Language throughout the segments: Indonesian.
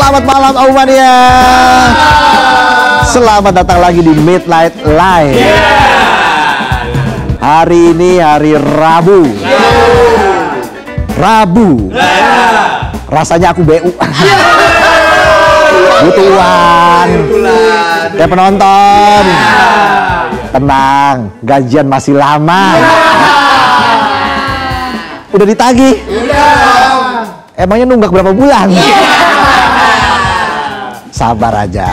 Selamat malam Aumannya. Selamat datang lagi di Midnight Live. Hari ini hari Rabu. Rasanya aku BU. Butuh uang. Ya penonton. Tenang, gajian masih lama. Udah ditagih? Emangnya nunggak berapa bulan? Sabar aja.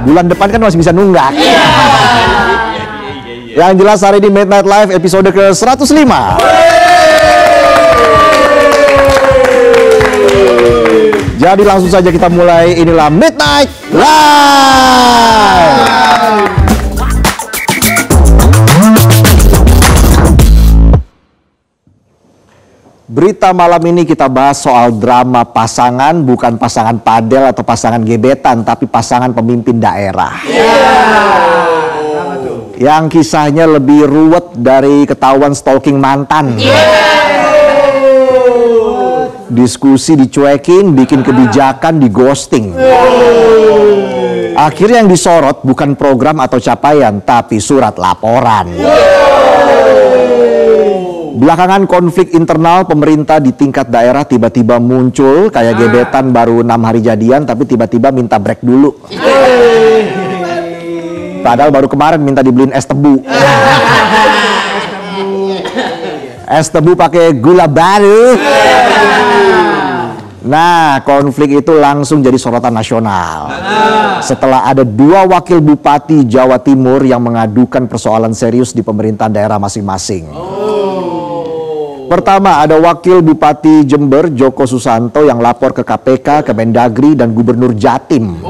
Bulan depan kan masih bisa nunggak. Yang jelas hari ini Midnight Live episode ke-105. Jadi langsung saja kita mulai. Inilah Midnight Live. Berita malam ini kita bahas soal drama pasangan, bukan pasangan padel atau pasangan gebetan, tapi pasangan pemimpin daerah. Yang kisahnya lebih ruwet dari ketahuan stalking mantan. Diskusi dicuekin, bikin kebijakan di ghosting. Akhirnya yang disorot bukan program atau capaian, tapi surat laporan. Belakangan konflik internal pemerintah di tingkat daerah tiba-tiba muncul. Kayak gebetan baru 6 hari jadian tapi tiba-tiba minta break dulu. Padahal baru kemarin minta dibeliin es tebu. Es tebu pakai gula baru. Nah, konflik itu langsung jadi sorotan nasional. Setelah ada 2 wakil bupati Jawa Timur yang mengadukan persoalan serius di pemerintahan daerah masing-masing. Pertama, ada Wakil Bupati Jember, Joko Susanto yang lapor ke KPK, Kemendagri, dan Gubernur Jatim.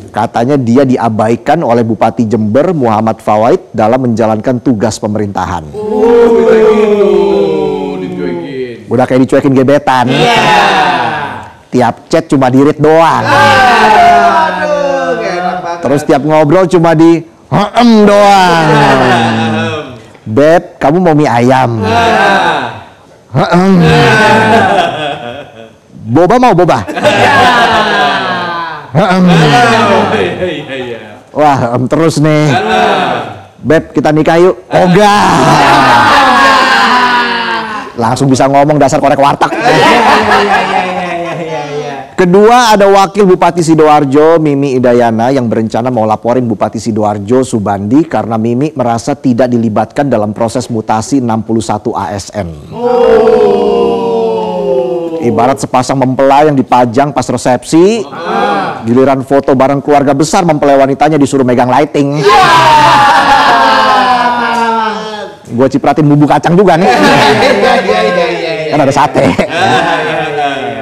Katanya dia diabaikan oleh Bupati Jember, Muhammad Fawait, dalam menjalankan tugas pemerintahan. Udah kayak dicuekin gebetan. Tiap chat cuma di-read doang. Terus tiap ngobrol cuma di doang. Beb, kamu mau mie ayam? Boba mau boba? Wah, terus nih. Beb, kita nikah yuk. Ogah. Langsung bisa ngomong dasar korek warteg. Kedua, ada Wakil Bupati Sidoarjo, Mimi Idayana, yang berencana mau laporin Bupati Sidoarjo, Subandi, karena Mimi merasa tidak dilibatkan dalam proses mutasi 61 ASN. Ibarat sepasang mempelai yang dipajang pas resepsi, giliran foto bareng keluarga besar mempelai wanitanya disuruh megang lighting. Gue cipratin bumbu kacang juga nih. Kan ada sate.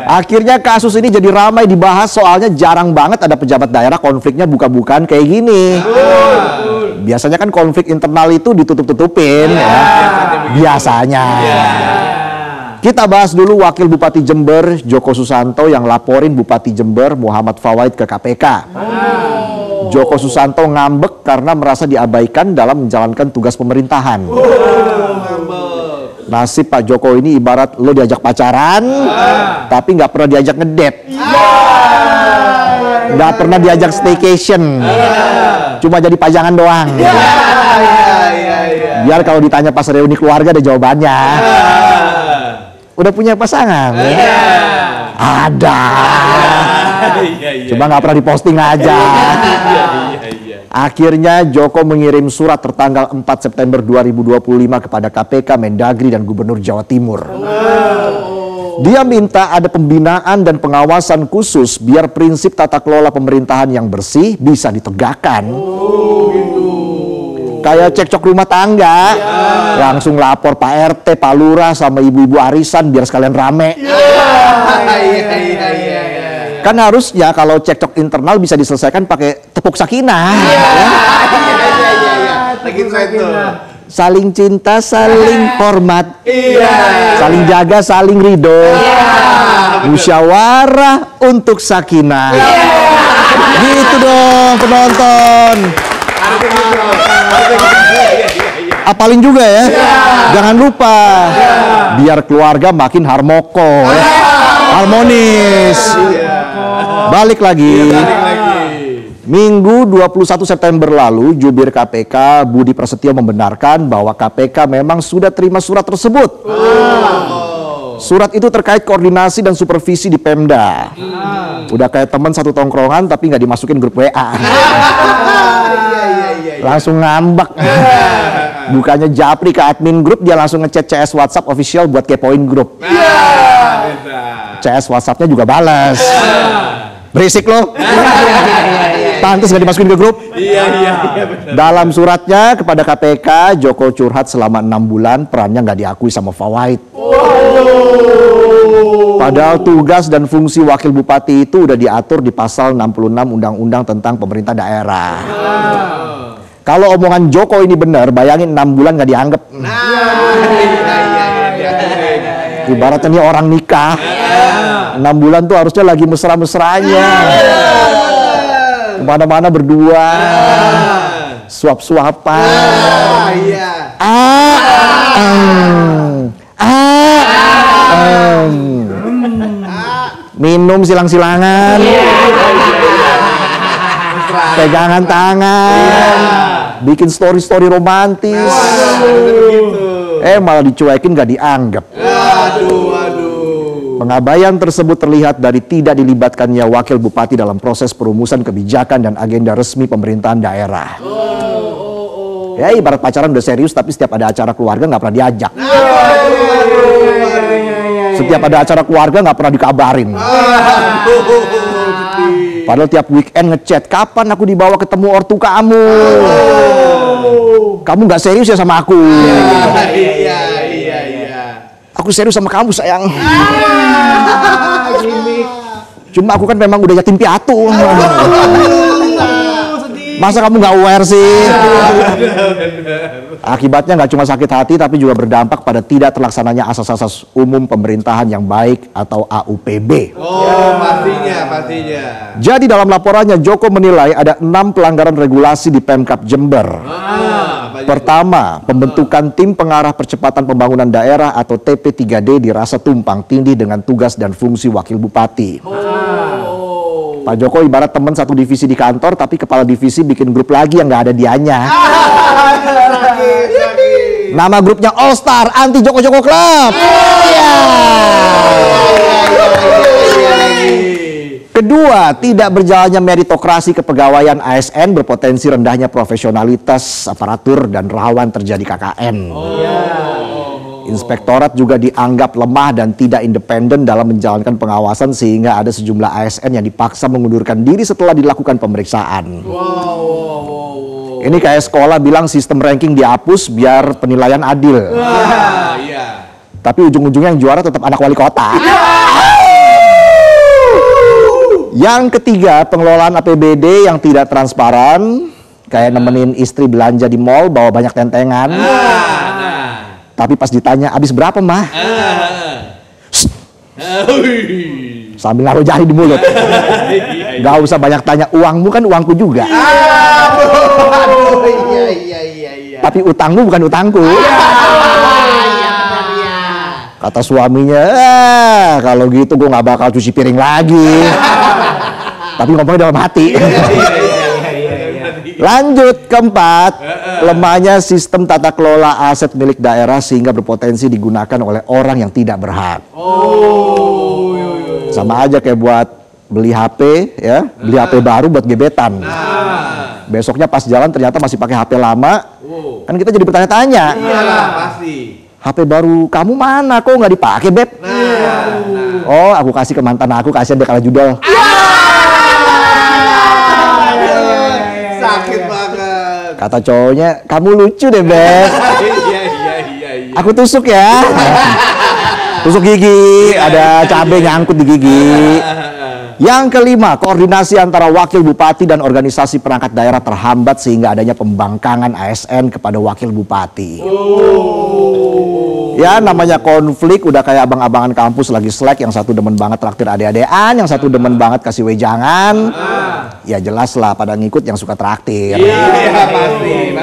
Akhirnya kasus ini jadi ramai dibahas, soalnya jarang banget ada pejabat daerah konfliknya buka-bukaan kayak gini. Biasanya kan konflik internal itu ditutup-tutupin ya. Biasanya. Kita bahas dulu Wakil Bupati Jember, Joko Susanto, yang laporin Bupati Jember, Muhammad Fawait, ke KPK. Joko Susanto ngambek karena merasa diabaikan dalam menjalankan tugas pemerintahan. Nasib Pak Joko ini ibarat lo diajak pacaran, tapi nggak pernah diajak ngedate, nggak pernah diajak staycation, cuma jadi pajangan doang. Biar kalau ditanya pas reuni keluarga ada jawabannya. Udah punya pasangan? Ada. Cuma nggak pernah diposting aja. Akhirnya Joko mengirim surat tertanggal 4 September 2025 kepada KPK, Mendagri, dan Gubernur Jawa Timur. Dia minta ada pembinaan dan pengawasan khusus biar prinsip tata kelola pemerintahan yang bersih bisa ditegakkan. Kayak cekcok rumah tangga, langsung lapor Pak RT, Pak Lurah, sama ibu-ibu arisan biar sekalian rame. Kan harusnya kalau cekcok internal bisa diselesaikan pakai tepuk sakinah. Saling cinta, saling hormat, saling jaga, saling ridho, musyawarah untuk sakinah. Gitu dong penonton. Apalin juga ya. Jangan lupa biar keluarga makin harmoko ya. Harmonis. Balik lagi. Minggu 21 September lalu, jubir KPK Budi Prasetyo membenarkan bahwa KPK memang sudah terima surat tersebut. Surat itu terkait koordinasi dan supervisi di Pemda. Udah kayak teman satu tongkrongan tapi nggak dimasukin grup WA. Langsung ngambek. Bukannya japri ke admin grup, dia langsung ngechat CS WhatsApp official buat kepoin grup. CS WhatsAppnya juga balas. Berisik lo. Pantes gak dimasukin ke grup. Dalam suratnya kepada KPK, Joko curhat selama 6 bulan perannya gak diakui sama Fawait. Padahal tugas dan fungsi wakil bupati itu udah diatur di pasal 66 Undang-Undang tentang pemerintah daerah. Kalau omongan Joko ini benar, bayangin 6 bulan gak dianggap. Ibaratnya nih orang nikah, 6 bulan tuh harusnya lagi mesra-mesranya. Kemana-mana berdua, suap-suapan, minum silang-silangan, pegangan tangan, bikin story-story romantis. Malah dicuekin gak dianggap. Pengabaian tersebut terlihat dari tidak dilibatkannya wakil bupati dalam proses perumusan kebijakan dan agenda resmi pemerintahan daerah. Ya ibarat pacaran udah serius tapi setiap ada acara keluarga nggak pernah diajak. Setiap ada acara keluarga nggak pernah dikabarin. Padahal tiap weekend ngechat, kapan aku dibawa ketemu ortu kamu? Kamu nggak serius ya sama aku? Aku serius sama kamu sayang. Cuma aku kan memang udah yatim piatu. Masa kamu nggak aware sih? Akibatnya nggak cuma sakit hati tapi juga berdampak pada tidak terlaksananya asas-asas umum pemerintahan yang baik atau AUPB. Pastinya. Jadi dalam laporannya Joko menilai ada 6 pelanggaran regulasi di Pemkab Jember. Pertama, pembentukan tim pengarah percepatan pembangunan daerah atau TP3D dirasa tumpang tindih dengan tugas dan fungsi wakil bupati. Pak Joko ibarat teman satu divisi di kantor, tapi kepala divisi bikin grup lagi yang nggak ada dianya. Nama grupnya All Star Anti Joko Joko Club. Kedua, tidak berjalannya meritokrasi kepegawaian ASN berpotensi rendahnya profesionalitas aparatur dan rawan terjadi KKN. Inspektorat juga dianggap lemah dan tidak independen dalam menjalankan pengawasan sehingga ada sejumlah ASN yang dipaksa mengundurkan diri setelah dilakukan pemeriksaan. Ini kayak sekolah bilang sistem ranking dihapus biar penilaian adil. Tapi ujung-ujungnya yang juara tetap anak wali kota. Yang ketiga, pengelolaan APBD yang tidak transparan, kayak nemenin istri belanja di mall bawa banyak tentengan. Tapi pas ditanya, habis berapa mah? Sambil naruh jari di mulut. Gak usah banyak tanya, uangmu kan uangku juga. Tapi utangmu bukan utangku. Kata suaminya, kalau gitu gue gak bakal cuci piring lagi. Tapi ngomongnya dalam hati. Lanjut, keempat, lemahnya sistem tata kelola aset milik daerah sehingga berpotensi digunakan oleh orang yang tidak berhak. Sama aja kayak buat beli HP ya, beli HP baru buat gebetan. Besoknya pas jalan ternyata masih pakai HP lama. Kan kita jadi bertanya-tanya. Iyalah, pasti. HP baru kamu mana? Kok nggak dipakai, Beb? Oh, aku kasih ke mantan aku, kasihan dia kalah judol. Sakit banget. Kata cowoknya, kamu lucu deh, Beb. Iya. Aku tusuk ya. Tusuk gigi, ada cabai nyangkut di gigi. Yang kelima, koordinasi antara wakil bupati dan organisasi perangkat daerah terhambat sehingga adanya pembangkangan ASN kepada wakil bupati. Ya namanya konflik udah kayak abang-abangan kampus lagi slack, yang satu demen banget traktir ade-adean, yang satu demen banget kasih wejangan. Ya jelas lah pada ngikut yang suka traktir. Iya, pasti.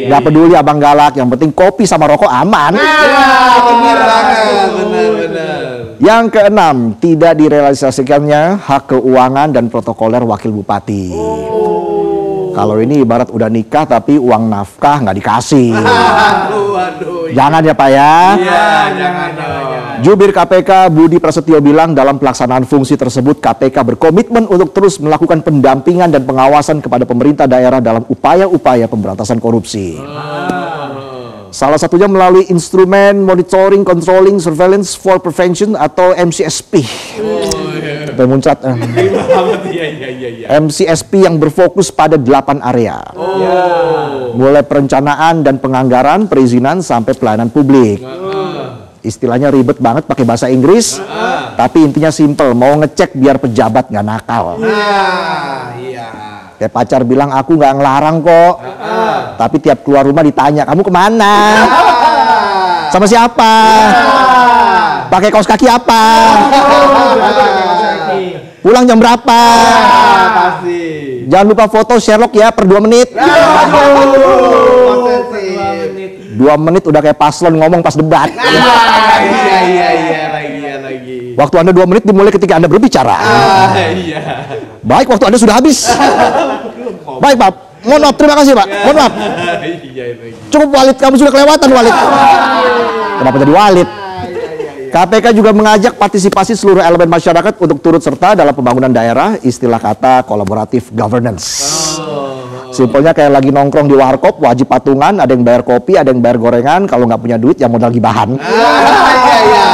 Gak peduli abang galak, yang penting kopi sama rokok aman. Benar banget, benar. Yang keenam, tidak direalisasikannya hak keuangan dan protokoler wakil bupati. Kalau ini ibarat udah nikah tapi uang nafkah nggak dikasih. Waduh. Jangan ya Pak ya. Iya, jangan dong. Jubir KPK Budi Prasetyo bilang dalam pelaksanaan fungsi tersebut KPK berkomitmen untuk terus melakukan pendampingan dan pengawasan kepada pemerintah daerah dalam upaya-upaya pemberantasan korupsi. Salah satunya melalui instrumen Monitoring, Controlling, Surveillance for Prevention atau MCSP. Sampai muncrat. MCSP yang berfokus pada 8 area. Mulai perencanaan dan penganggaran, perizinan sampai pelayanan publik. Istilahnya ribet banget pakai bahasa Inggris, tapi intinya simple, mau ngecek biar pejabat nggak nakal. Iya. Kayak pacar bilang aku nggak ngelarang kok, tapi tiap keluar rumah ditanya kamu kemana, sama siapa, pakai kaos kaki apa, pulang jam berapa, Pasti. jangan lupa foto Sherlock ya per 2 menit. 2 menit udah kayak paslon ngomong pas debat. Iya lagi. Waktu Anda 2 menit dimulai ketika Anda berbicara. Iya. Baik, waktu Anda sudah habis. Baik Pak, mohon maaf, terima kasih Pak. Mohon maaf. Iya lagi. Cukup Walid, kamu sudah kelewatan Walid. Kenapa jadi Walid? KPK juga mengajak partisipasi seluruh elemen masyarakat untuk turut serta dalam pembangunan daerah, istilah kata kolaboratif governance. Simpelnya kayak lagi nongkrong di warkop, wajib patungan, ada yang bayar kopi, ada yang bayar gorengan, kalau nggak punya duit yang modal gibahan. Iya.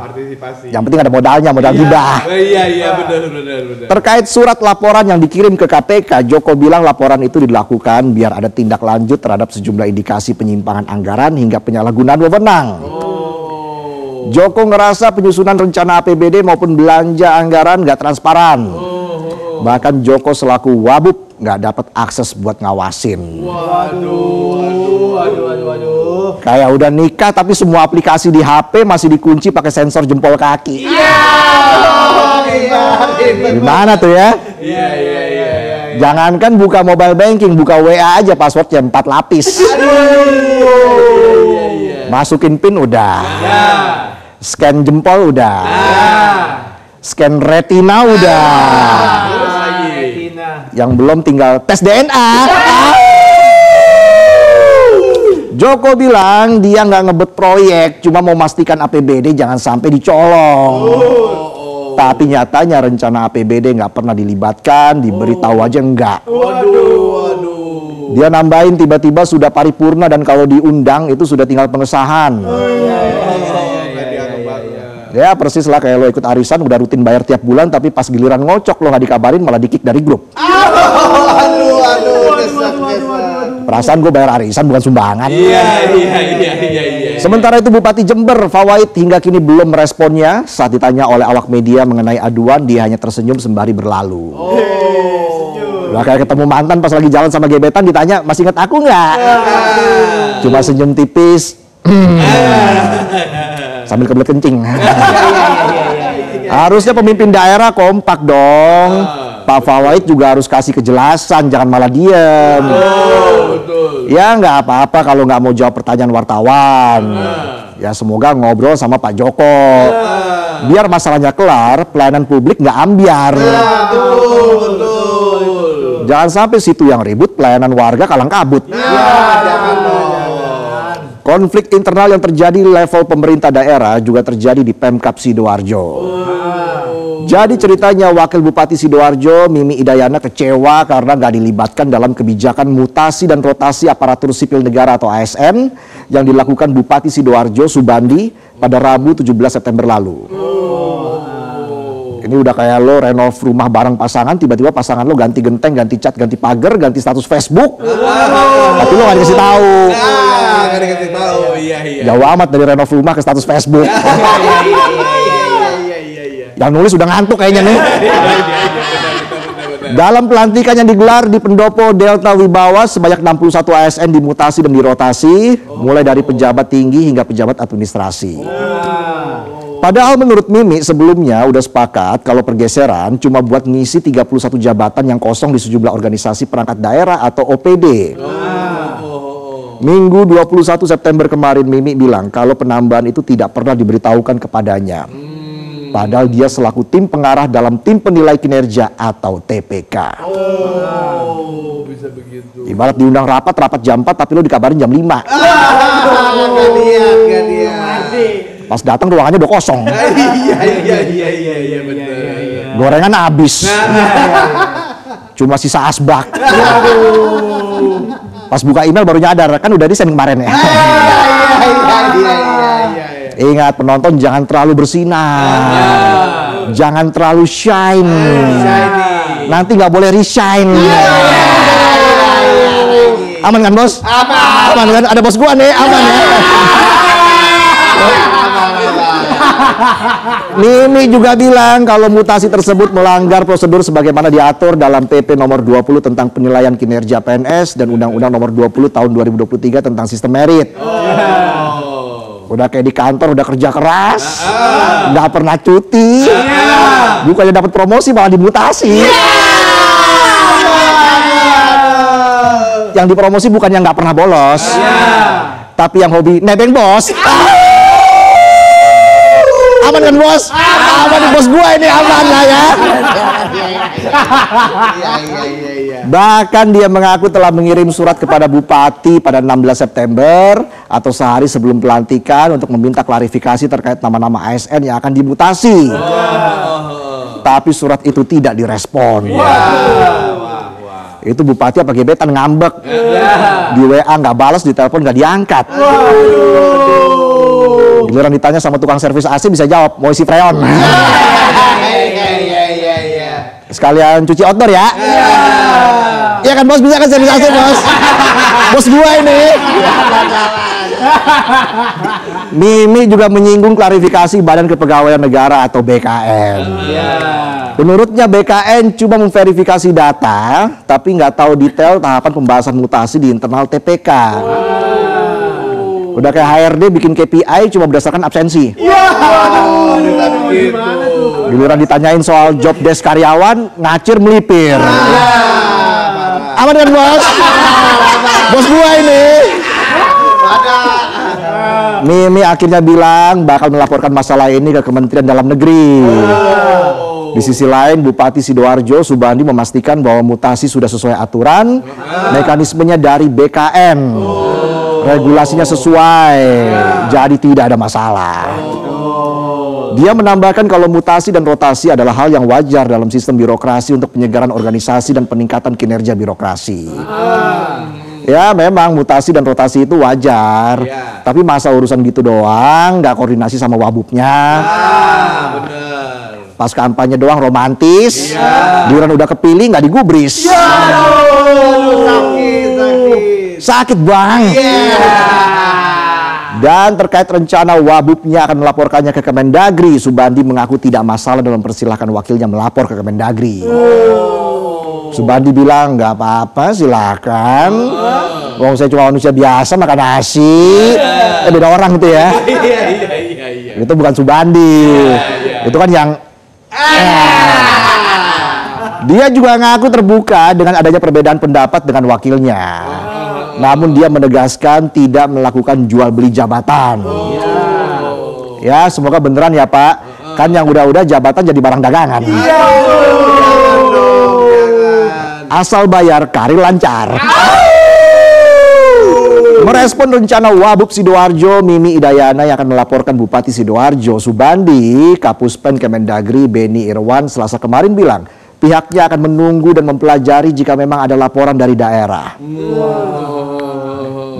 Partisipasi. Yang penting ada modalnya, modal gibah. Iya, benar. Terkait surat laporan yang dikirim ke KPK, Joko bilang laporan itu dilakukan biar ada tindak lanjut terhadap sejumlah indikasi penyimpangan anggaran hingga penyalahgunaan wewenang. Joko ngerasa penyusunan rencana APBD maupun belanja anggaran nggak transparan. Bahkan Joko selaku Wabub nggak dapat akses buat ngawasin. Waduh. Kayak udah nikah tapi semua aplikasi di HP masih dikunci pakai sensor jempol kaki. Gimana tuh ya? Iya. Jangankan buka mobile banking, buka WA aja passwordnya 4 lapis. Masukin PIN udah. Scan jempol udah. Scan retina udah. Yang belum tinggal tes DNA. Joko bilang dia nggak ngebet proyek, cuma mau memastikan APBD jangan sampai dicolong. Tapi nyatanya rencana APBD nggak pernah dilibatkan, diberitahu aja enggak. Waduh. Dia nambahin tiba-tiba sudah paripurna dan kalau diundang itu sudah tinggal pengesahan. Ya persis lah kayak lo ikut arisan udah rutin bayar tiap bulan tapi pas giliran ngocok lo nggak dikabarin malah di-kick dari grup. Aduh. Perasaan gue bayar arisan bukan sumbangan. Iya. Sementara itu Bupati Jember Fawait hingga kini belum meresponnya. Saat ditanya oleh awak media mengenai aduan, dia hanya tersenyum sembari berlalu. Udah kayak ketemu mantan pas lagi jalan sama gebetan ditanya masih ingat aku nggak? Cuma senyum tipis. Sambil kebelet kencing. Harusnya pemimpin daerah kompak dong. Pak Fawait juga harus kasih kejelasan, jangan malah diem. Betul. Ya nggak apa-apa kalau nggak mau jawab pertanyaan wartawan. Ya semoga ngobrol sama Pak Joko. Biar masalahnya kelar, pelayanan publik nggak ambiar. Betul. Jangan sampai situ yang ribut, pelayanan warga kalang kabut. Jangan dong. Konflik internal yang terjadi level pemerintah daerah juga terjadi di Pemkab Sidoarjo. Jadi ceritanya Wakil Bupati Sidoarjo, Mimi Idayana kecewa karena nggak dilibatkan dalam kebijakan mutasi dan rotasi aparatur sipil negara atau ASN yang dilakukan Bupati Sidoarjo Subandi pada Rabu 17 September lalu. Ini udah kayak lo renov rumah bareng pasangan, tiba-tiba pasangan lo ganti genteng, ganti cat, ganti pagar, ganti status Facebook. Tapi lo nggak dikasih tahu. Nggak dikasih tahu. Iya. Jauh amat dari renov rumah ke status Facebook. Yang nulis udah ngantuk kayaknya nih. Dalam pelantikan yang digelar di Pendopo Delta Wibawa, sebanyak 61 ASN dimutasi dan dirotasi, mulai dari pejabat tinggi hingga pejabat administrasi. Padahal menurut Mimi sebelumnya udah sepakat kalau pergeseran cuma buat ngisi 31 jabatan yang kosong di sejumlah organisasi perangkat daerah atau OPD. Minggu 21 September kemarin Mimi bilang kalau penambahan itu tidak pernah diberitahukan kepadanya. Padahal dia selaku tim pengarah dalam tim penilai kinerja atau TPK. Oh, bisa begitu. Ibarat diundang rapat jam 4 tapi lo dikabarin jam 5. Gak lihat. Pas datang ruangannya udah kosong. Iya, betul. Gorengan habis. Cuma sisa asbak. Pas buka email baru nyadar, kan udah desain kemarin ya. Ingat penonton, jangan terlalu bersinar. Jangan terlalu shine. Nanti nggak boleh resign. Aman kan bos? Aman kan? Ada bos gua nih, aman ya. Mimi juga bilang kalau mutasi tersebut melanggar prosedur sebagaimana diatur dalam PP nomor 20 tentang penilaian kinerja PNS dan Undang-Undang nomor 20 tahun 2023 tentang sistem merit. Udah kayak di kantor, udah kerja keras, nggak pernah cuti, bukannya dapat promosi malah dimutasi. Yang dipromosi bukan yang nggak pernah bolos, tapi yang hobi nebeng bos. Aman kan bos? Aman nih bos gua ini, aman lah ya. Bahkan dia mengaku telah mengirim surat kepada Bupati pada 16 September atau sehari sebelum pelantikan untuk meminta klarifikasi terkait nama-nama ASN yang akan dimutasi. Tapi surat itu tidak direspon. Itu Bupati apa gebetan ngambek. Di WA nggak balas, di telepon nggak diangkat. Giliran ditanya sama tukang servis AC bisa jawab, mau isi freon. Sekalian cuci outdoor ya. Iya kan bos, bisa kan servis AC bos. Bos gua ini. Mimi juga menyinggung klarifikasi Badan Kepegawaian Negara atau BKN. Menurutnya BKN cuma memverifikasi data, tapi nggak tahu detail tahapan pembahasan mutasi di internal TPK. Udah kayak HRD bikin KPI cuma berdasarkan absensi. Giliran ditanyain soal job desk karyawan, ngacir melipir. Aman kan bos? Bos gua ini. Mimi akhirnya bilang bakal melaporkan masalah ini ke Kementerian Dalam Negeri. Di sisi lain, Bupati Sidoarjo Subandi memastikan bahwa mutasi sudah sesuai aturan, mekanismenya dari BKN. Regulasinya sesuai, jadi tidak ada masalah. Dia menambahkan kalau mutasi dan rotasi adalah hal yang wajar dalam sistem birokrasi untuk penyegaran organisasi dan peningkatan kinerja birokrasi. Ya memang mutasi dan rotasi itu wajar, tapi masa urusan gitu doang, nggak koordinasi sama wabubnya. Pas kampanye doang romantis, giliran udah kepilih nggak digubris. Sakit bang. Dan terkait rencana wabubnya akan melaporkannya ke Kemendagri, Subandi mengaku tidak masalah dalam persilahkan wakilnya melapor ke Kemendagri. Subandi bilang nggak apa-apa, silakan. Wong saya cuma manusia biasa makan nasi. Beda orang itu ya. Itu bukan Subandi. Itu kan yang dia juga ngaku terbuka dengan adanya perbedaan pendapat dengan wakilnya. Namun dia menegaskan tidak melakukan jual beli jabatan. Ya semoga beneran ya Pak. Kan yang udah-udah jabatan jadi barang dagangan. Asal bayar karir lancar. Merespon rencana Wabub Sidoarjo, Mimi Idayana yang akan melaporkan Bupati Sidoarjo Subandi, Kapuspen Kemendagri Beni Irwan Selasa kemarin bilang pihaknya akan menunggu dan mempelajari jika memang ada laporan dari daerah.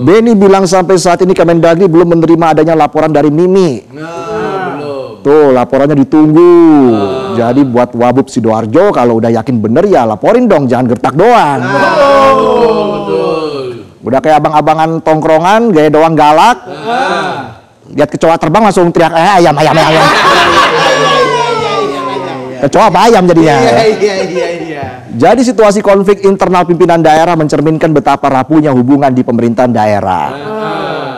Beni bilang sampai saat ini Kemendagri belum menerima adanya laporan dari Mimi. Tuh laporannya ditunggu. Jadi buat Wabub Sidoarjo kalau udah yakin bener ya laporin dong, jangan gertak doang. Udah kayak abang-abangan tongkrongan, gaya doang galak. Lihat kecoa terbang langsung teriak ayam. Kecoa apa ayam jadinya. Jadi situasi konflik internal pimpinan daerah mencerminkan betapa rapuhnya hubungan di pemerintahan daerah.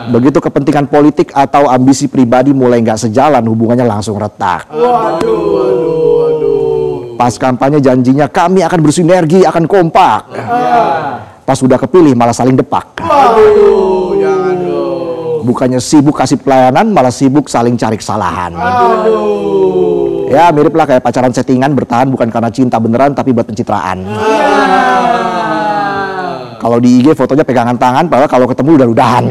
Begitu kepentingan politik atau ambisi pribadi mulai nggak sejalan, hubungannya langsung retak. Pas kampanye janjinya kami akan bersinergi, akan kompak. Pas udah kepilih malah saling depak. Bukannya sibuk kasih pelayanan, malah sibuk saling cari kesalahan. Ya mirip lah kayak pacaran settingan, bertahan bukan karena cinta beneran tapi buat pencitraan. Kalau di IG fotonya pegangan tangan, padahal kalau ketemu udah-udahan.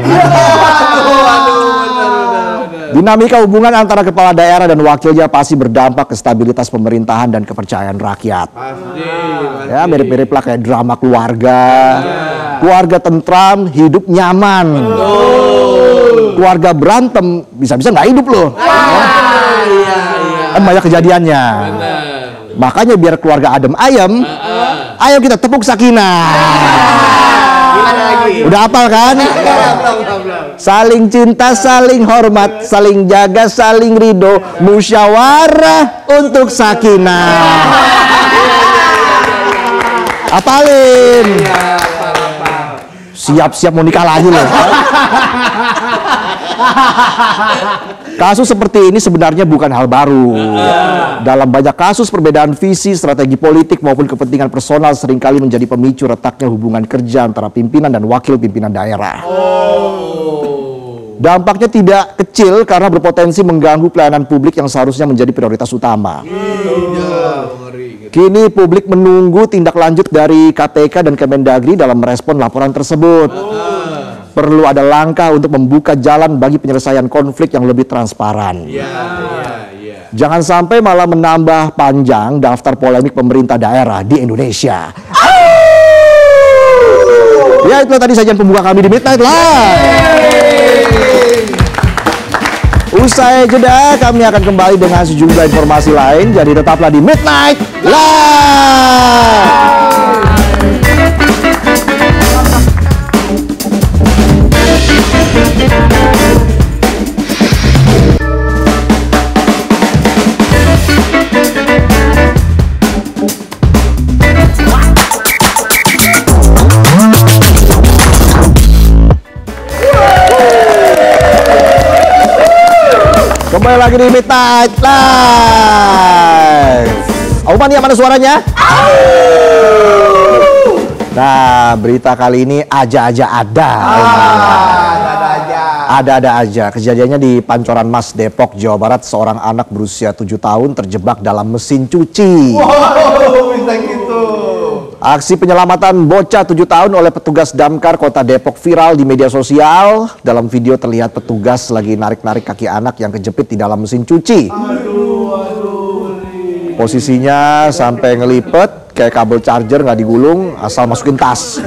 Dinamika hubungan antara kepala daerah dan wakilnya pasti berdampak ke stabilitas pemerintahan dan kepercayaan rakyat. Pasti. Ya mirip-mirip lah kayak drama keluarga. Keluarga tentram, hidup nyaman. Keluarga berantem, bisa-bisa nggak hidup loh. Kan banyak kejadiannya. Makanya biar keluarga adem ayem, ayo kita tepuk sakinah. Udah hafal kan? Saling cinta, saling hormat, saling jaga, saling ridho, musyawarah untuk sakinah. Hafalin. Siap-siap mau nikah lagi loh. Kasus seperti ini sebenarnya bukan hal baru. Dalam banyak kasus perbedaan visi, strategi politik maupun kepentingan personal seringkali menjadi pemicu retaknya hubungan kerja antara pimpinan dan wakil pimpinan daerah. Dampaknya tidak kecil karena berpotensi mengganggu pelayanan publik yang seharusnya menjadi prioritas utama. Kini publik menunggu tindak lanjut dari KPK dan Kemendagri dalam merespon laporan tersebut. Perlu ada langkah untuk membuka jalan bagi penyelesaian konflik yang lebih transparan. Jangan sampai malah menambah panjang daftar polemik pemerintah daerah di Indonesia. Ya itu tadi sajian pembuka kami di Midnight Live. Usai jeda kami akan kembali dengan sejumlah informasi lain. Jadi tetaplah di Midnight Live. Kembali lagi di Midnight Live. Auman ya, mana suaranya? Nah, berita kali ini aja-aja ada. Ada-ada aja. Kejadiannya di Pancoran Mas, Depok, Jawa Barat. Seorang anak berusia 7 tahun terjebak dalam mesin cuci. Wow, bisa gitu. Aksi penyelamatan bocah 7 tahun oleh petugas Damkar Kota Depok viral di media sosial. Dalam video terlihat petugas lagi narik-narik kaki anak yang kejepit di dalam mesin cuci. Posisinya sampai ngelipet kayak kabel charger nggak digulung, asal masukin tas.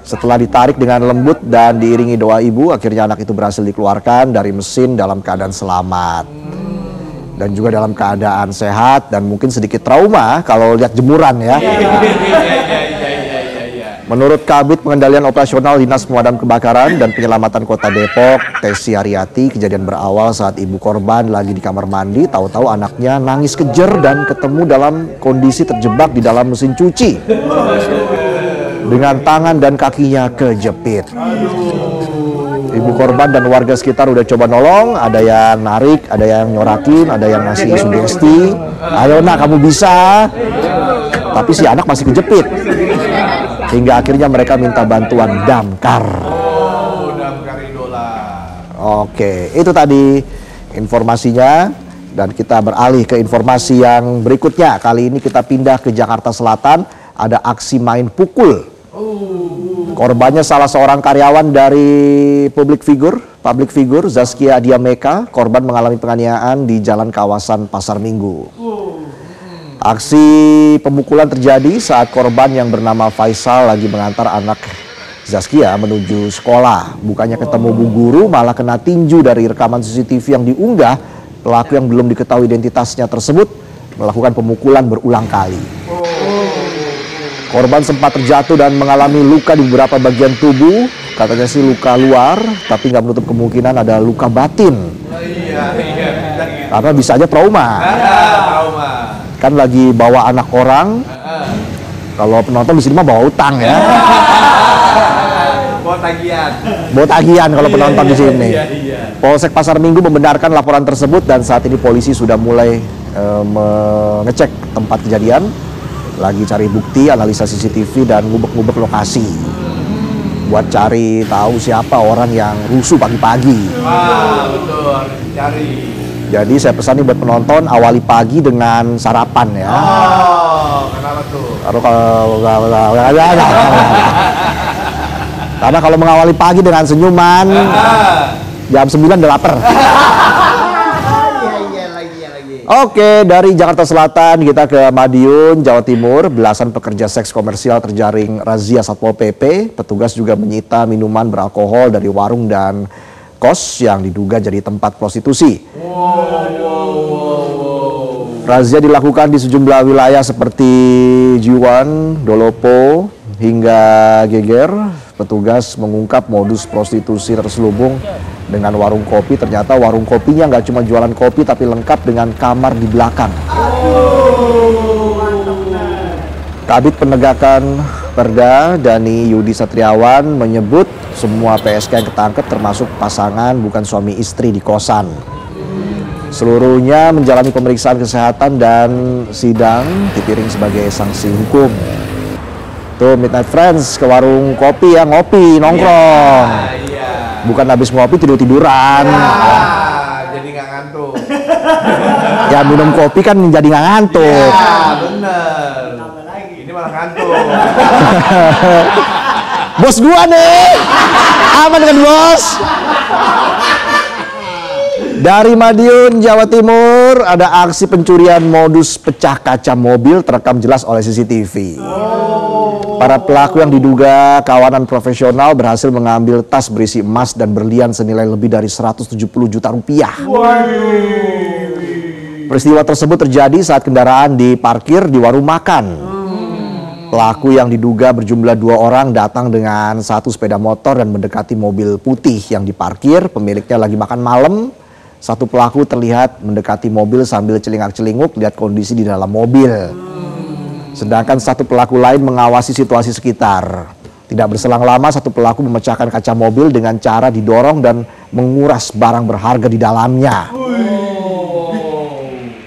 Setelah ditarik dengan lembut dan diiringi doa ibu, akhirnya anak itu berhasil dikeluarkan dari mesin dalam keadaan selamat. Dan juga dalam keadaan sehat dan mungkin sedikit trauma kalau lihat jemuran ya. Menurut Kabid Pengendalian Operasional Dinas Pemadam Kebakaran dan Penyelamatan Kota Depok, Tesi Ariati, kejadian berawal saat ibu korban lagi di kamar mandi, tahu-tahu anaknya nangis kejer dan ketemu dalam kondisi terjebak di dalam mesin cuci dengan tangan dan kakinya kejepit. Ibu korban dan warga sekitar udah coba nolong, ada yang narik, ada yang nyorakin, ada yang ngasih sugesti, ayo nak kamu bisa, tapi si anak masih kejepit. Hingga akhirnya mereka minta bantuan damkar. Damkar idola. Oke, itu tadi informasinya. Dan kita beralih ke informasi yang berikutnya. Kali ini kita pindah ke Jakarta Selatan, ada aksi main pukul. Korbannya salah seorang karyawan dari public figure Zaskia Diameka. Korban mengalami penganiayaan di jalan kawasan Pasar Minggu. Aksi pemukulan terjadi saat korban yang bernama Faisal lagi mengantar anak Zaskia menuju sekolah. Bukannya ketemu bu guru, malah kena tinju dari rekaman CCTV yang diunggah. Pelaku yang belum diketahui identitasnya tersebut melakukan pemukulan berulang kali. Korban sempat terjatuh dan mengalami luka di beberapa bagian tubuh. Katanya sih luka luar, tapi nggak menutup kemungkinan ada luka batin. Karena bisa aja trauma. Kan lagi bawa anak orang. Kalau penonton di sini mah bawa utang ya. Bawa tagihan kalau penonton di sini. Polsek Pasar Minggu membenarkan laporan tersebut dan saat ini polisi sudah mulai mengecek tempat kejadian. Lagi cari bukti, analisa CCTV dan ngubek-ngubek lokasi buat cari tahu siapa orang yang rusuh pagi-pagi. Wah, betul, harus dicari. Jadi saya pesan nih buat penonton, awali pagi dengan sarapan ya. Oh, kenapa tuh? Karena kalau mengawali pagi dengan senyuman, jam 9 udah lapar. Oke, dari Jakarta Selatan kita ke Madiun, Jawa Timur. Belasan pekerja seks komersial terjaring razia Satpol PP. Petugas juga menyita minuman beralkohol dari warung dan kos yang diduga jadi tempat prostitusi. Razia dilakukan di sejumlah wilayah seperti Jiwan, Dolopo, hingga Geger. Petugas mengungkap modus prostitusi terselubung dengan warung kopi. Ternyata warung kopinya nggak cuma jualan kopi tapi lengkap dengan kamar di belakang. Kabid Penegakan Perda Dani Yudi Satriawan menyebut semua PSK yang ketangkep termasuk pasangan bukan suami istri di kosan. Seluruhnya menjalani pemeriksaan kesehatan dan sidang dipiring sebagai sanksi hukum. Tuh Midnight Friends ke warung kopi ya, ngopi, nongkrong. Bukan habis ngopi tidur-tiduran. Jadi nggak ngantuk. Ya minum kopi kan jadi nggak ngantuk. Ya, bener. Ini malah ngantuk. Bos gua nih, aman kan bos? Dari Madiun, Jawa Timur, ada aksi pencurian modus pecah kaca mobil terekam jelas oleh CCTV. Para pelaku yang diduga kawanan profesional berhasil mengambil tas berisi emas dan berlian senilai lebih dari 170 juta rupiah. Peristiwa tersebut terjadi saat kendaraan diparkir di warung makan. Pelaku yang diduga berjumlah 2 orang datang dengan 1 sepeda motor dan mendekati mobil putih yang diparkir. Pemiliknya lagi makan malam. 1 pelaku terlihat mendekati mobil sambil celingak-celinguk lihat kondisi di dalam mobil. Sedangkan 1 pelaku lain mengawasi situasi sekitar. Tidak berselang lama 1 pelaku memecahkan kaca mobil dengan cara didorong dan menguras barang berharga di dalamnya.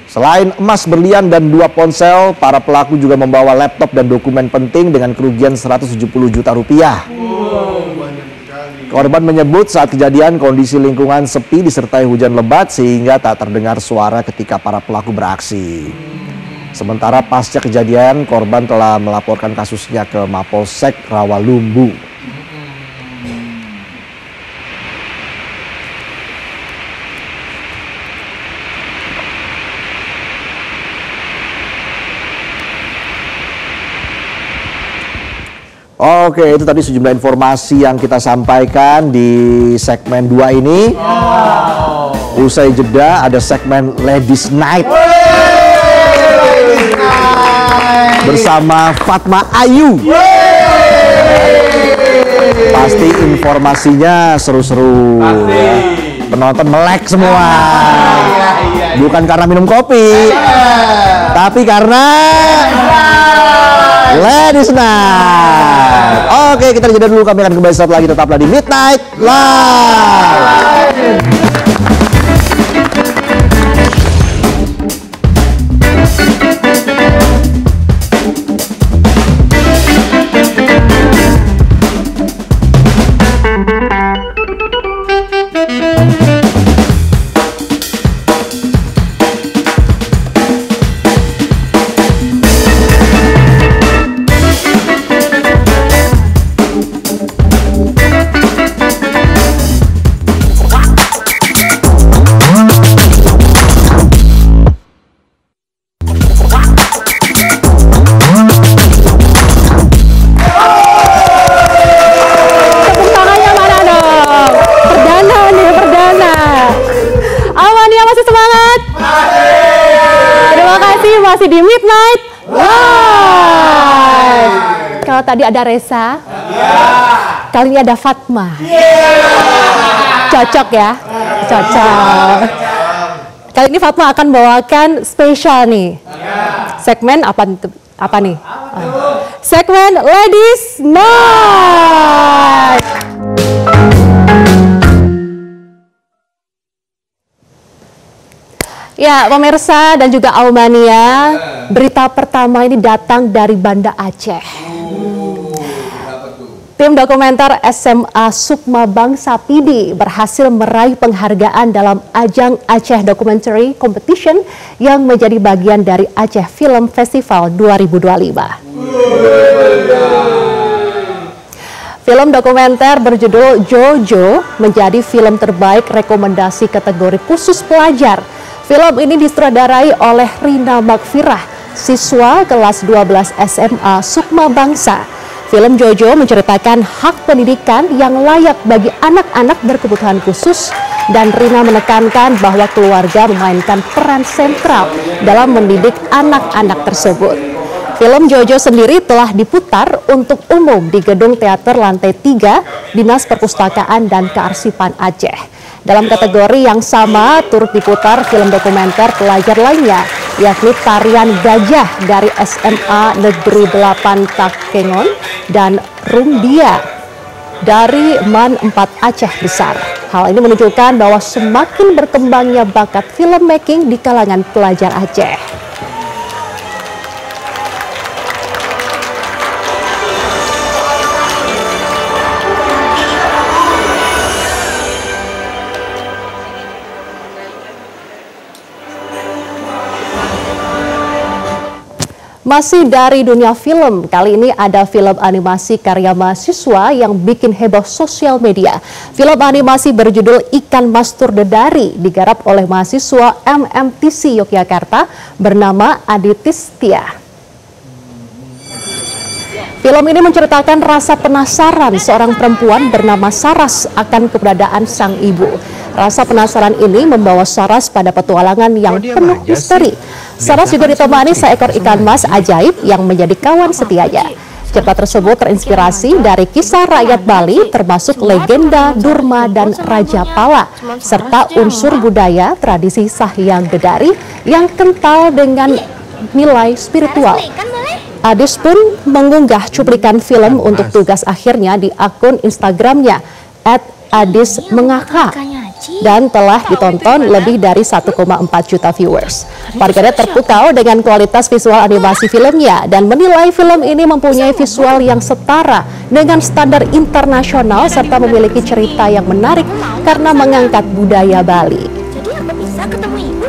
Selain emas, berlian, dan 2 ponsel, para pelaku juga membawa laptop dan dokumen penting dengan kerugian 170 juta rupiah. Korban menyebut saat kejadian kondisi lingkungan sepi disertai hujan lebat sehingga tak terdengar suara ketika para pelaku beraksi. Sementara pasca kejadian, korban telah melaporkan kasusnya ke Mapolsek Rawalumbu. Oke, itu tadi sejumlah informasi yang kita sampaikan di segmen 2 ini. Usai jeda ada segmen Ladies Night. Bersama Fatma Ayu. Pasti informasinya seru-seru. Penonton melek semua. Bukan karena minum kopi, tapi karena Ladies Night. Oke, kita jeda dulu, kami akan kembali saat lagi, tetaplah di Midnight Live. Masih di Midnight Live. Kalau tadi ada Reza, kali ini ada Fatma. Cocok ya? Cocok. Kali ini Fatma akan bawakan spesial nih. Segmen apa nih? Segmen Ladies Night. Ya, pemirsa dan juga Aumania, berita pertama ini datang dari Banda Aceh. Tim dokumenter SMA Sukma Bangsa Pidi berhasil meraih penghargaan dalam ajang Aceh Documentary Competition yang menjadi bagian dari Aceh Film Festival 2025. Film dokumenter berjudul Jojo menjadi film terbaik rekomendasi kategori khusus pelajar. Film ini disutradarai oleh Rina Magfirah, siswa kelas 12 SMA Sukma Bangsa. Film Jojo menceritakan hak pendidikan yang layak bagi anak-anak berkebutuhan khusus, dan Rina menekankan bahwa keluarga memainkan peran sentral dalam mendidik anak-anak tersebut. Film Jojo sendiri telah diputar untuk umum di Gedung Teater Lantai 3 Dinas Perpustakaan dan Kearsipan Aceh. Dalam kategori yang sama turut diputar film dokumenter pelajar lainnya, yakni Tarian Gajah dari SMA Negeri 8 Takengon dan Rumbia dari MAN 4 Aceh Besar. Hal ini menunjukkan bahwa semakin berkembangnya bakat filmmaking di kalangan pelajar Aceh. Masih dari dunia film, kali ini ada film animasi karya mahasiswa yang bikin heboh sosial media. Film animasi berjudul Ikan Mas Turdedari digarap oleh mahasiswa MMTC Yogyakarta bernama Aditistia. Film ini menceritakan rasa penasaran seorang perempuan bernama Saras akan keberadaan sang ibu. Rasa penasaran ini membawa Saras pada petualangan yang penuh misteri. Saras juga ditemani seekor ikan mas ajaib yang menjadi kawan setianya. Cerita tersebut terinspirasi dari kisah rakyat Bali termasuk legenda Durma dan Raja Pala, serta unsur budaya tradisi Sahyang Gedari yang kental dengan nilai spiritual. Adis pun mengunggah cuplikan film untuk tugas akhirnya di akun Instagramnya @adismengakak dan telah ditonton lebih dari 1,4 juta viewers. Warganet terpukau dengan kualitas visual animasi filmnya dan menilai film ini mempunyai visual yang setara dengan standar internasional serta memiliki cerita yang menarik karena mengangkat budaya Bali. Jadi apa bisa ketemu ibu?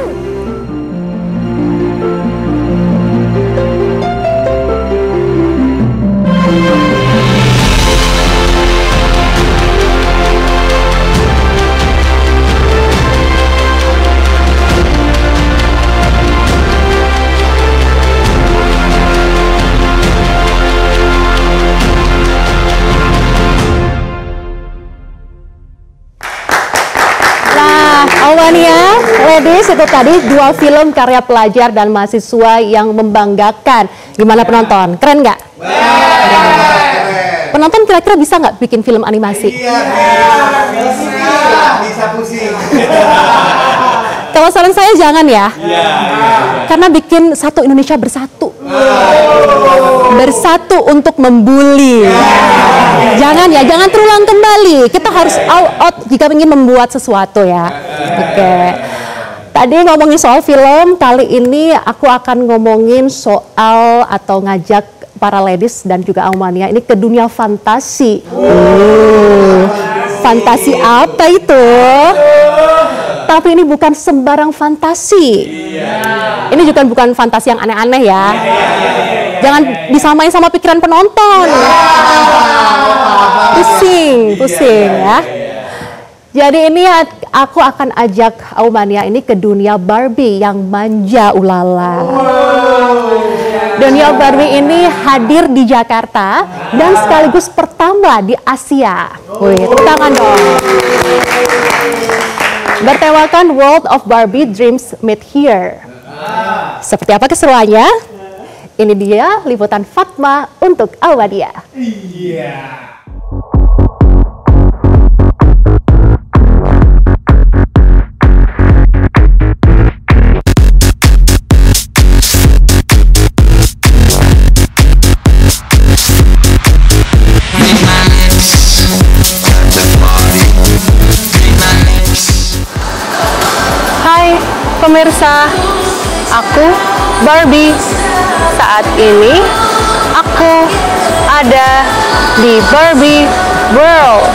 Awalnya, ladies, itu tadi dua film karya pelajar dan mahasiswa yang membanggakan. Gimana penonton? Keren nggak? Penonton kira-kira bisa nggak bikin film animasi? Bisa pusing. Kalau saran saya jangan ya. Karena bikin satu Indonesia bersatu. Bersatu untuk membuli. Jangan ya, jangan terulang kembali. Kita harus all out jika ingin membuat sesuatu ya. Oke. Tadi ngomongin soal film, kali ini aku akan ngomongin soal atau ngajak para ladies dan juga Aumania ini ke dunia fantasi. Fantasi apa itu? Tapi ini bukan sembarang fantasi. Ini juga bukan fantasi yang aneh-aneh ya. Jangan disamain sama pikiran penonton. Pusing ya. Jadi ini aku akan ajak Aumania ini ke dunia Barbie yang manja ulala. Dunia Barbie ini hadir di Jakarta dan sekaligus pertama di Asia. Wih, tepuk tangan dong. Bertemakan World of Barbie Dreams Meet Here. Seperti apa keseruannya? Ini dia liputan Fatma untuk Aumania. Hai pemirsa, aku Barbie. Saat ini aku aku ada di Barbie World.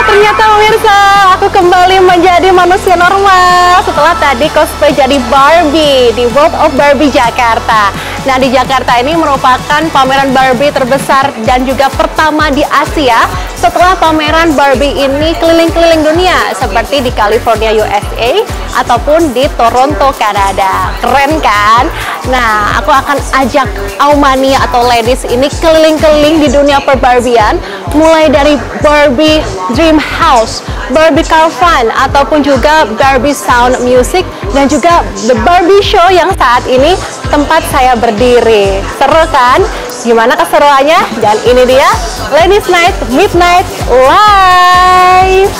Ternyata pemirsa, aku kembali menjadi manusia normal setelah tadi cosplay jadi Barbie di World of Barbie Jakarta. Nah, di Jakarta ini merupakan pameran Barbie terbesar dan juga pertama di Asia setelah pameran Barbie ini keliling-keliling dunia seperti di California, USA ataupun di Toronto, Kanada. Keren kan? Nah, aku akan ajak Aumania atau ladies ini keliling-keliling di dunia perbarbian, mulai dari Barbie Dream House, Barbie Car Fun, ataupun juga Barbie Sound Music, dan juga The Barbie Show yang saat ini tempat saya berdiri. Seru kan? Gimana keseruannya? Dan ini dia Ladies Night Midnight Live.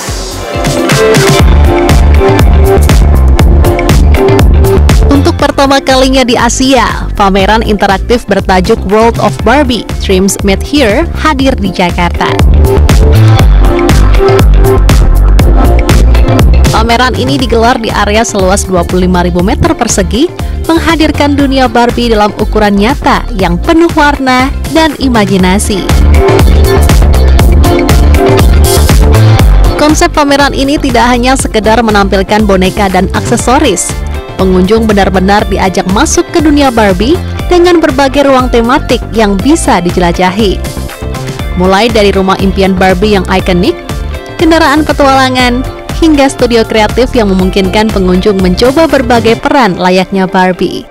Untuk pertama kalinya di Asia, pameran interaktif bertajuk World of Barbie Dreams Meet Here hadir di Jakarta. Pameran ini digelar di area seluas 25.000 meter persegi, menghadirkan dunia Barbie dalam ukuran nyata yang penuh warna dan imajinasi. Konsep pameran ini tidak hanya sekedar menampilkan boneka dan aksesoris. Pengunjung benar-benar diajak masuk ke dunia Barbie dengan berbagai ruang tematik yang bisa dijelajahi. Mulai dari rumah impian Barbie yang ikonik, kendaraan petualangan, hingga studio kreatif yang memungkinkan pengunjung mencoba berbagai peran layaknya Barbie.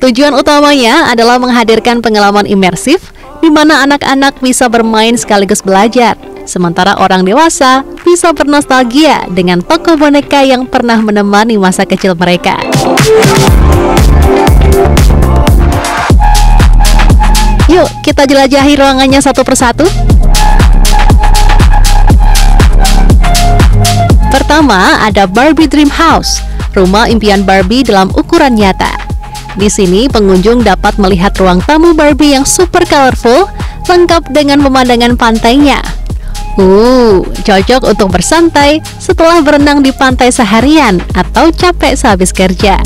Tujuan utamanya adalah menghadirkan pengalaman imersif di mana anak-anak bisa bermain sekaligus belajar, sementara orang dewasa bisa bernostalgia dengan tokoh boneka yang pernah menemani masa kecil mereka. Yuk, kita jelajahi ruangannya satu persatu. Pertama, ada Barbie Dream House, rumah impian Barbie dalam ukuran nyata. Di sini pengunjung dapat melihat ruang tamu Barbie yang super colorful, lengkap dengan pemandangan pantainya. Cocok untuk bersantai setelah berenang di pantai seharian atau capek sehabis kerja.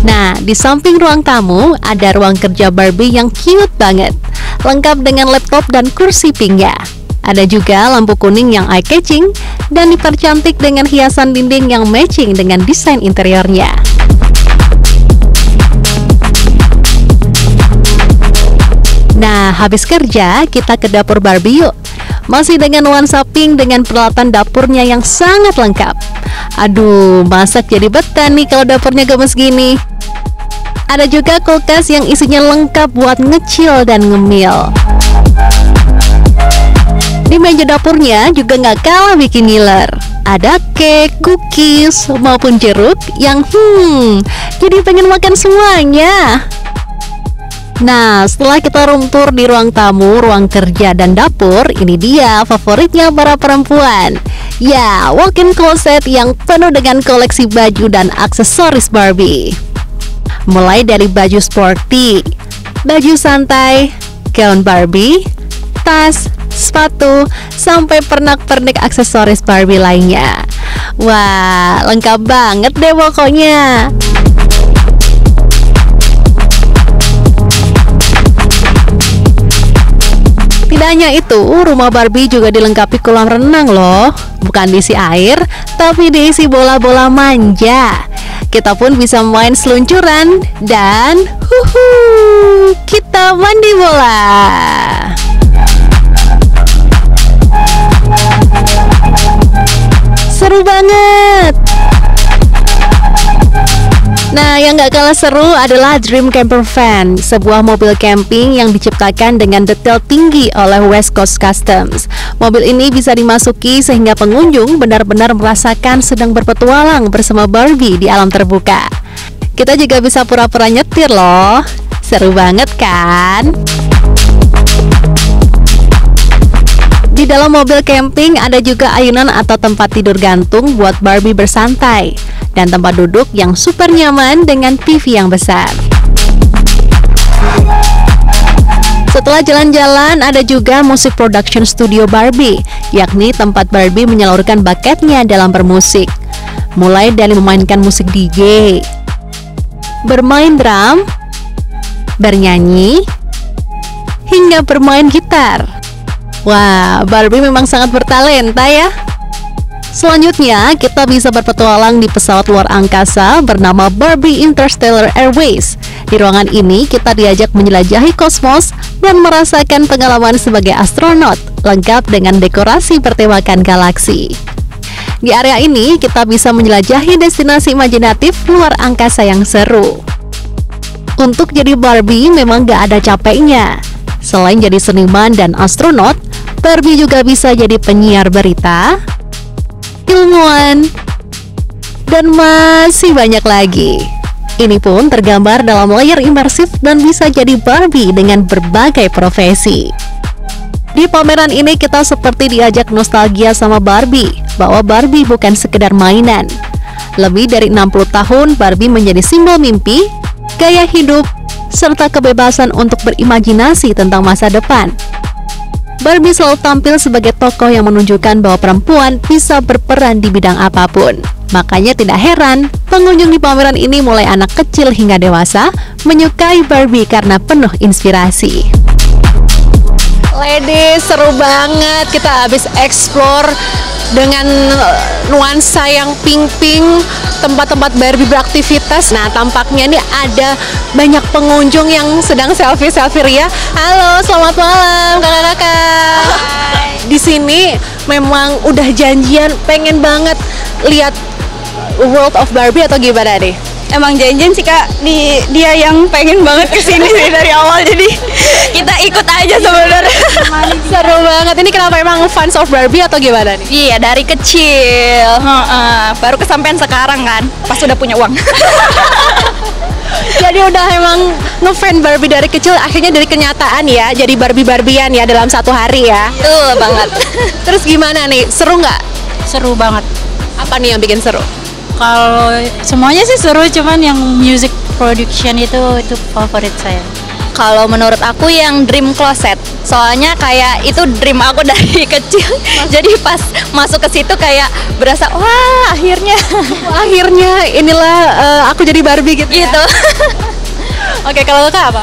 Nah, di samping ruang tamu ada ruang kerja Barbie yang cute banget, lengkap dengan laptop dan kursi pinknya. Ada juga lampu kuning yang eye-catching dan dipercantik dengan hiasan dinding yang matching dengan desain interiornya. Nah, habis kerja, kita ke dapur Barbie yuk. Masih dengan nuansa pink dengan peralatan dapurnya yang sangat lengkap. Aduh, masak jadi betah nih kalau dapurnya gemes gini. Ada juga kulkas yang isinya lengkap buat ngecil dan ngemil. Di meja dapurnya juga nggak kalah bikin ngiler. Ada cake, cookies, maupun jeruk yang jadi pengen makan semuanya. Nah, setelah kita room tour di ruang tamu, ruang kerja, dan dapur, ini dia favoritnya para perempuan. Ya, walk-in closet yang penuh dengan koleksi baju dan aksesoris Barbie. Mulai dari baju sporty, baju santai, gaun Barbie, tas, sepatu, sampai pernak-pernik aksesoris Barbie lainnya. Wah, lengkap banget deh pokoknya. Tidak hanya itu, rumah Barbie juga dilengkapi kolam renang loh. Bukan diisi air, tapi diisi bola-bola manja. Kita pun bisa main seluncuran dan kita mandi bola. Seru banget. Nah, yang gak kalah seru adalah Dream Camper Van, sebuah mobil camping yang diciptakan dengan detail tinggi oleh West Coast Customs. Mobil ini bisa dimasuki sehingga pengunjung benar-benar merasakan sedang berpetualang bersama Barbie di alam terbuka. Kita juga bisa pura-pura nyetir loh. Seru banget kan? Di dalam mobil camping ada juga ayunan atau tempat tidur gantung buat Barbie bersantai, dan tempat duduk yang super nyaman dengan TV yang besar. Setelah jalan-jalan, ada juga musik production studio Barbie, yakni tempat Barbie menyalurkan bakatnya dalam bermusik. Mulai dari memainkan musik DJ, bermain drum, bernyanyi, hingga bermain gitar. Wah, Barbie memang sangat bertalenta ya. Selanjutnya, kita bisa berpetualang di pesawat luar angkasa bernama Barbie Interstellar Airways. Di ruangan ini, kita diajak menjelajahi kosmos dan merasakan pengalaman sebagai astronot, lengkap dengan dekorasi bertemakan galaksi. Di area ini, kita bisa menjelajahi destinasi imajinatif luar angkasa yang seru. Untuk jadi Barbie memang gak ada capeknya. Selain jadi seniman dan astronot, Barbie juga bisa jadi penyiar berita, ilmuwan, dan masih banyak lagi. Ini pun tergambar dalam layar imersif dan bisa jadi Barbie dengan berbagai profesi. Di pameran ini kita seperti diajak nostalgia sama Barbie, bahwa Barbie bukan sekedar mainan. Lebih dari 60 tahun Barbie menjadi simbol mimpi, gaya hidup, serta kebebasan untuk berimajinasi tentang masa depan. Barbie selalu tampil sebagai tokoh yang menunjukkan bahwa perempuan bisa berperan di bidang apapun. Makanya tidak heran, pengunjung di pameran ini mulai anak kecil hingga dewasa menyukai Barbie karena penuh inspirasi. Ladies, seru banget. Kita habis explore dengan nuansa yang pink-pink, tempat-tempat Barbie beraktivitas. Nah, tampaknya ini ada banyak pengunjung yang sedang selfie-selfie ria. Halo, selamat malam kakak-kakak. Di sini memang udah janjian pengen banget lihat World of Barbie atau gimana nih? Emang janjian sih Kak, dia yang pengen banget kesini sih dari awal, jadi kita ikut aja sebenarnya. Seru banget. Ini kenapa emang fans of Barbie atau gimana nih? Iya, dari kecil. Baru kesampaian sekarang kan, pas udah punya uang. Jadi udah emang ngefan Barbie dari kecil, akhirnya dari kenyataan ya, jadi Barbie-Barbian ya dalam satu hari ya. Betul banget. Terus gimana nih, seru nggak? Seru banget. Apa nih yang bikin seru? Kalau semuanya sih seru, cuman yang music production itu favorit saya. Kalau menurut aku yang Dream Closet, soalnya kayak itu dream aku dari kecil. Jadi pas masuk ke situ kayak berasa wah akhirnya inilah aku jadi Barbie gitu. Gitu. Oke, kalau kakak apa?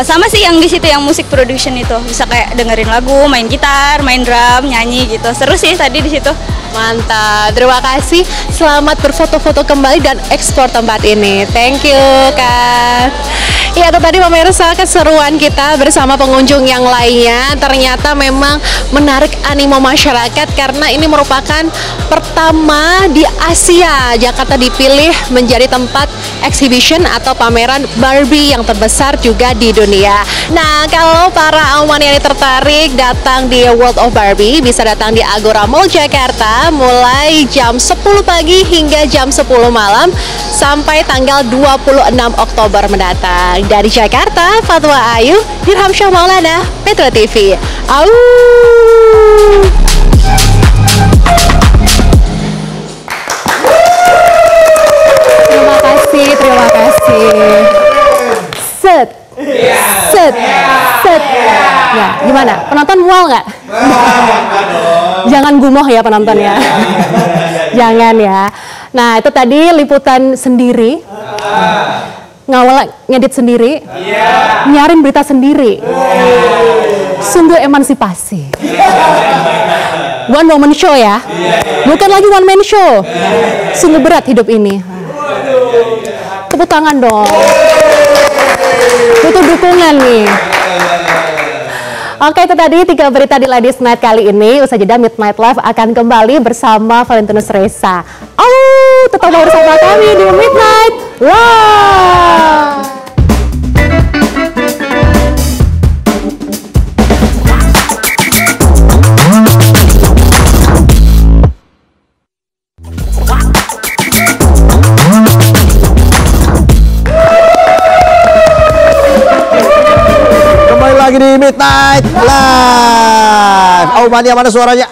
Sama sih yang di situ yang musik production itu, bisa kayak dengerin lagu, main gitar, main drum, nyanyi gitu. Seru sih tadi di situ. Mantap, terima kasih. Selamat berfoto-foto kembali dan eksplor tempat ini. Thank you, Kak. Ya, itu tadi pemirsa keseruan kita bersama pengunjung yang lainnya. Ternyata memang menarik animo masyarakat karena ini merupakan pertama di Asia Jakarta dipilih menjadi tempat exhibition atau pameran Barbie yang terbesar juga di dunia. Nah, kalau para awan yang tertarik datang di World of Barbie, bisa datang di Agora Mall Jakarta mulai jam 10 pagi hingga jam 10 malam sampai tanggal 26 Oktober mendatang. Dari Jakarta, Fatwa Ayu, Dirham Syah Maulana, Metro TV. Au! Terima kasih. Set. Ya, gimana? Penonton mual nggak? Jangan gumoh ya penonton ya. Jangan ya. Nah, itu tadi liputan sendiri. Ngawal ngedit sendiri. Nyarin berita sendiri. Sungguh emansipasi. One woman show ya. Bukan lagi one man show. Sungguh berat hidup ini. Tepuk tangan dong. Butuh dukungan nih. Oke, itu tadi 3 berita di Ladies Night kali ini. Usai jeda Midnight Live akan kembali bersama Valentinus Reza. Oh, tetap bersama kami di Midnight Live. Lagi di Midnight Live. Oh, mana suaranya?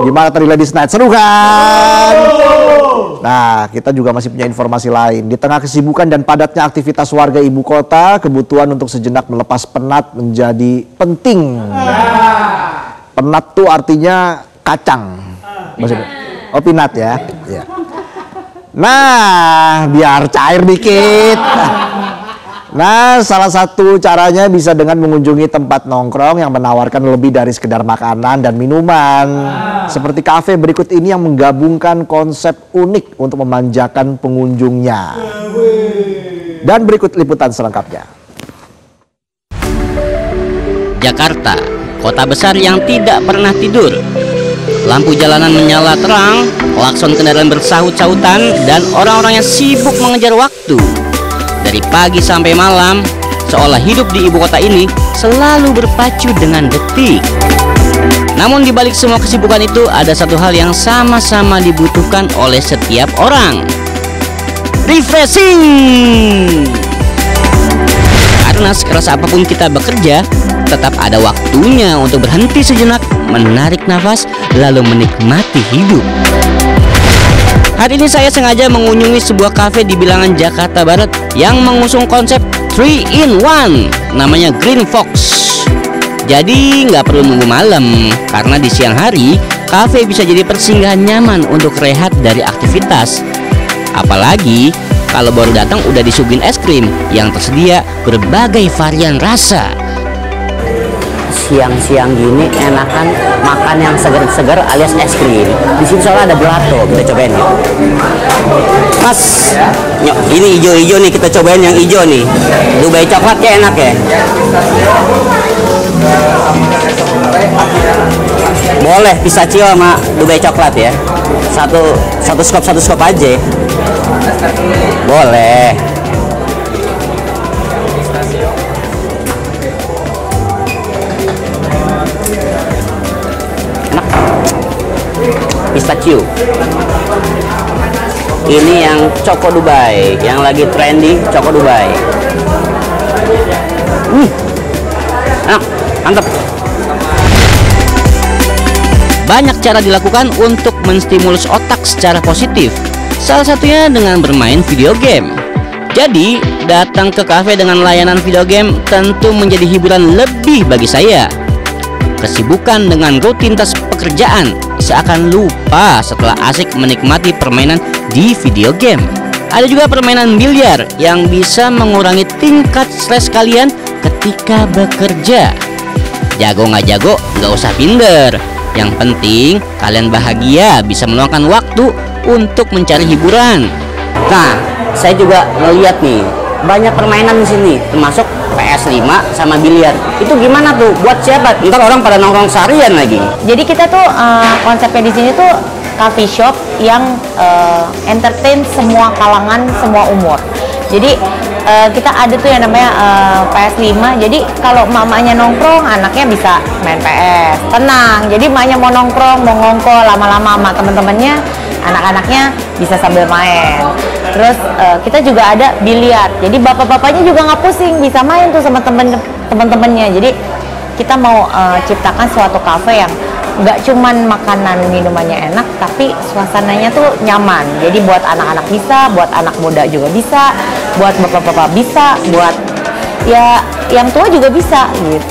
Gimana tadi Ladies Night? Seru kan? Nah, kita juga masih punya informasi lain. Di tengah kesibukan dan padatnya aktivitas warga ibu kota, kebutuhan untuk sejenak melepas penat menjadi penting. Penat tuh artinya kacang. Maksudnya, oh, pinat ya. Ya. Nah, biar cair dikit. Nah, salah satu caranya bisa dengan mengunjungi tempat nongkrong yang menawarkan lebih dari sekedar makanan dan minuman. Seperti kafe berikut ini yang menggabungkan konsep unik untuk memanjakan pengunjungnya. Dan berikut liputan selengkapnya. Jakarta, kota besar yang tidak pernah tidur. Lampu jalanan menyala terang, klakson kendaraan bersahut-sahutan, dan orang-orang yang sibuk mengejar waktu. Dari pagi sampai malam, seolah hidup di ibu kota ini selalu berpacu dengan detik. Namun di balik semua kesibukan itu ada satu hal yang sama-sama dibutuhkan oleh setiap orang. Refreshing! Karena sekeras apapun kita bekerja, tetap ada waktunya untuk berhenti sejenak, menarik nafas, lalu menikmati hidup. Hari ini saya sengaja mengunjungi sebuah kafe di bilangan Jakarta Barat yang mengusung konsep 3-in-1, namanya Green Fox. Jadi nggak perlu nunggu malam, karena di siang hari kafe bisa jadi persinggahan nyaman untuk rehat dari aktivitas. Apalagi kalau baru datang udah disuguhin es krim yang tersedia berbagai varian rasa. Siang-siang gini enakan makan yang seger-seger alias es krim. Di sini soalnya ada gelato, kita cobain ya. Mas, ini hijau-hijau nih, kita cobain yang hijau nih. Dubai coklatnya enak ya. Boleh pistachio sama Dubai coklat ya. Satu skop aja. Boleh. Pistachio. Ini yang Choco Dubai, yang lagi trendy Choco Dubai. Enak, mantap. Banyak cara dilakukan untuk menstimulus otak secara positif. Salah satunya dengan bermain video game. Jadi, datang ke kafe dengan layanan video game tentu menjadi hiburan lebih bagi saya. Kesibukan dengan rutinitas pekerjaan seakan lupa setelah asik menikmati permainan di video game. Ada juga permainan biliar yang bisa mengurangi tingkat stres kalian ketika bekerja. Jago nggak jago, nggak usah minder. Yang penting kalian bahagia bisa meluangkan waktu untuk mencari hiburan. Nah, saya juga ngeliat nih banyak permainan di sini, termasuk PS5 sama biliar. Itu gimana tuh? Buat siapa? Ntar orang pada nongkrong seharian lagi. Jadi kita tuh konsepnya di sini tuh coffee shop yang entertain semua kalangan, semua umur. Jadi kita ada tuh yang namanya PS5. Jadi kalau mamanya nongkrong, anaknya bisa main PS. Tenang. Jadi mamanya mau nongkrong, mau ngongkol lama-lama sama temen-temennya, anak-anaknya bisa sambil main. Terus kita juga ada biliar. Jadi bapak-bapaknya juga nggak pusing, bisa main tuh sama temen-temennya. Jadi kita mau ciptakan suatu kafe yang nggak cuman makanan minumannya enak, tapi suasananya tuh nyaman. Jadi buat anak-anak bisa, buat anak muda juga bisa, buat bapak-bapak bisa, buat ya yang tua juga bisa gitu.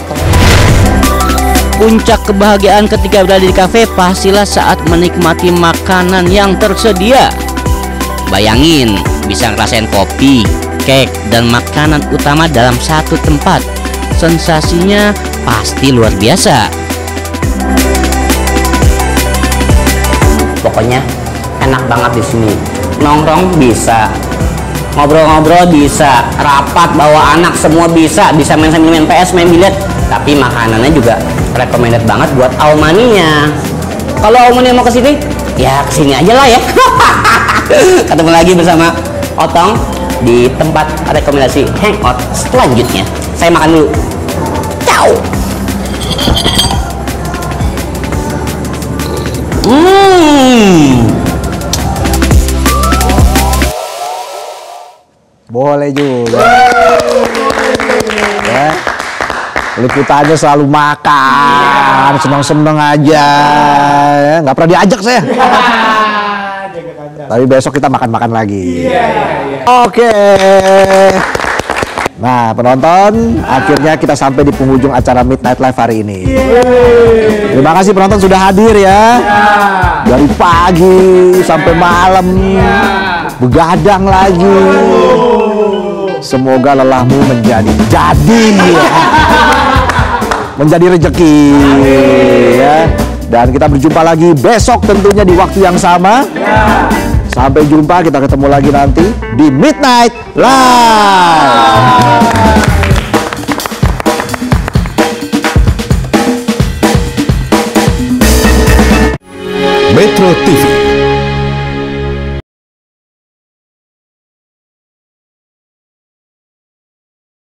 Puncak kebahagiaan ketika berada di kafe pastilah saat menikmati makanan yang tersedia. Bayangin bisa ngerasain kopi, cake, dan makanan utama dalam satu tempat. Sensasinya pasti luar biasa. Pokoknya enak banget di sini. Nongkrong bisa, ngobrol-ngobrol bisa, rapat bawa anak semua bisa main sambil main PS, main biliar. Tapi makanannya juga recommended banget buat Aumaninya. Kalau Aumani mau kesini, ya kesini aja lah ya. Ketemu lagi bersama Otong di tempat rekomendasi hangout selanjutnya. Saya makan dulu. Ciao. Boleh juga. Ya. Liputannya selalu makan, seneng-seneng aja. Ya, nggak pernah diajak saya. Tapi besok kita makan-makan lagi. Oke. Nah, penonton, akhirnya kita sampai di penghujung acara Midnight Live hari ini. Terima kasih penonton sudah hadir ya. Dari pagi sampai malam. begadang lagi. Semoga lelahmu menjadi menjadi rezeki ya. Dan kita berjumpa lagi besok tentunya di waktu yang sama. Sampai jumpa, kita ketemu lagi nanti di Midnight Live. Metro TV